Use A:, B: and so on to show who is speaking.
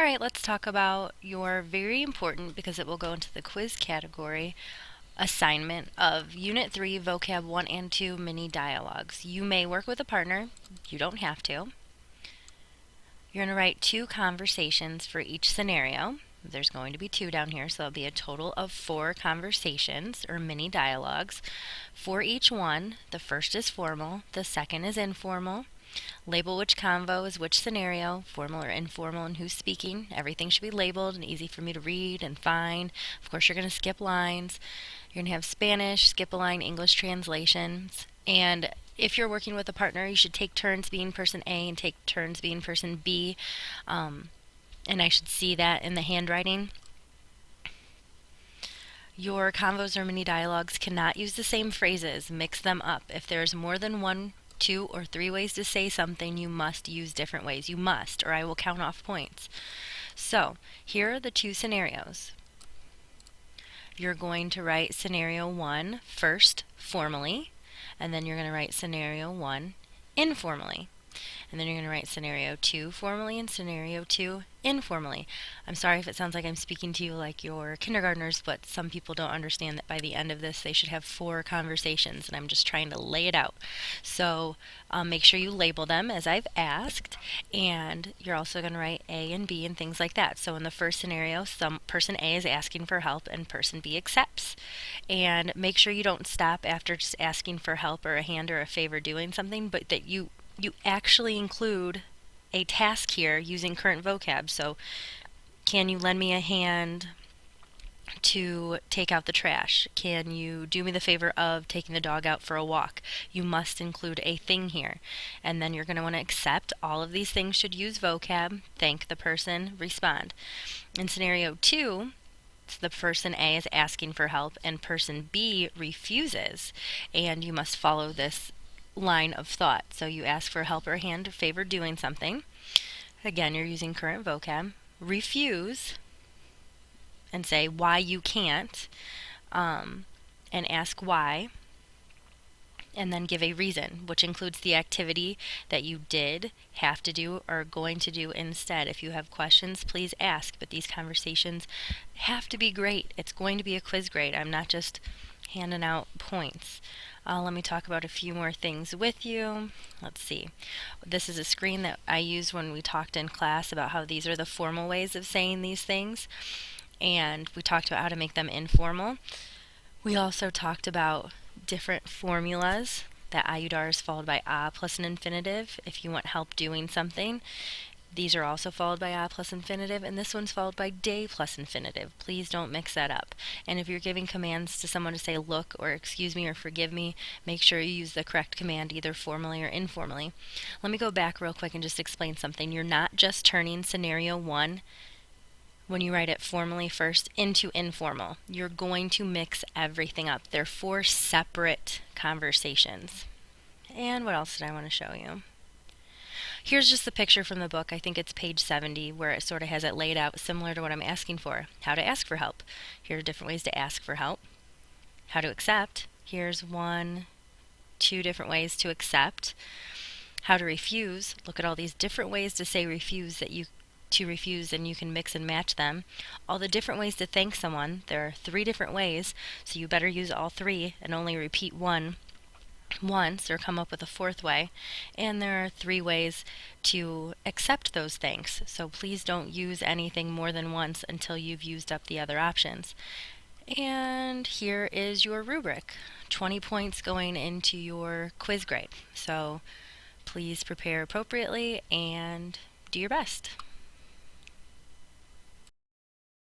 A: Alright, let's talk about your very important, because it will go into the quiz category, assignment of Unit 3, Vocab 1 and 2 mini-dialogs. You may work with a partner, you don't have to. You're going to write 2 conversations for each scenario. There's going to be 2 down here, so it'll be a total of 4 conversations or mini-dialogues. For each one, the first is formal, the second is informal. Label which convo is which scenario, formal or informal, and who's speaking. Everything should be labeled and easy for me to read and find. Of course, you're going to skip lines. You're going to have Spanish, skip a line, English translations. And if you're working with a partner, you should take turns being person A and take turns being person B. And I should see that in the handwriting. Your convos or mini dialogues cannot use the same phrases. Mix them up. If there's more than 1, 2, or 3 ways to say something, you must use different ways. You must, or I will count off points. So, here are the 2 scenarios. You're going to write scenario 1 first, formally, and then you're going to write scenario 1 informally. And then you're going to write scenario 2 formally and scenario 2 informally. I'm sorry if it sounds like I'm speaking to you like your kindergartners, but some people don't understand that by the end of this they should have 4 conversations, and I'm just trying to lay it out. So make sure you label them as I've asked, and you're also going to write A and B and things like that. So in the first scenario, person A is asking for help and person B accepts. And make sure you don't stop after just asking for help or a hand or a favor doing something, but that you actually include a task here using current vocab. So, can you lend me a hand to take out the trash? Can you do me the favor of taking the dog out for a walk? You must include a thing here. And then you're going to want to accept all of these things should use vocab, thank the person, respond. In scenario 2, the person A is asking for help and person B refuses, and you must follow this line of thought. So you ask for help or a hand or favor doing something. Again, you're using current vocab. Refuse and say why you can't, and ask why, and then give a reason, which includes the activity that you did, have to do, or are going to do instead. If you have questions, please ask, but these conversations have to be great. It's going to be a quiz grade. I'm not just handing out points. Let me talk about a few more things with you. Let's see. This is a screen that I used when we talked in class about how these are the formal ways of saying these things, and we talked about how to make them informal. We also talked about different formulas, that ayudar is followed by a plus an infinitive if you want help doing something. These are also followed by a plus infinitive, and this one's followed by de plus infinitive. Please don't mix that up. And if you're giving commands to someone to say look or excuse me or forgive me, make sure you use the correct command either formally or informally. Let me go back real quick and just explain something. You're not just turning scenario 1 when you write it formally first into informal. You're going to mix everything up. They're 4 separate conversations. And what else did I want to show you? Here's just the picture from the book. I think it's page 70, where it sort of has it laid out similar to what I'm asking for. How to ask for help. Here are different ways to ask for help. How to accept. Here's 1, 2 different ways to accept. How to refuse. Look at all these different ways to say refuse refuse, and you can mix and match them. All the different ways to thank someone. There are 3 different ways, so you better use all 3 and only repeat one once or come up with a 4th way. And there are 3 ways to accept those thanks, so please don't use anything more than once until you've used up the other options. And here is your rubric. 20 points going into your quiz grade. So please prepare appropriately and do your best.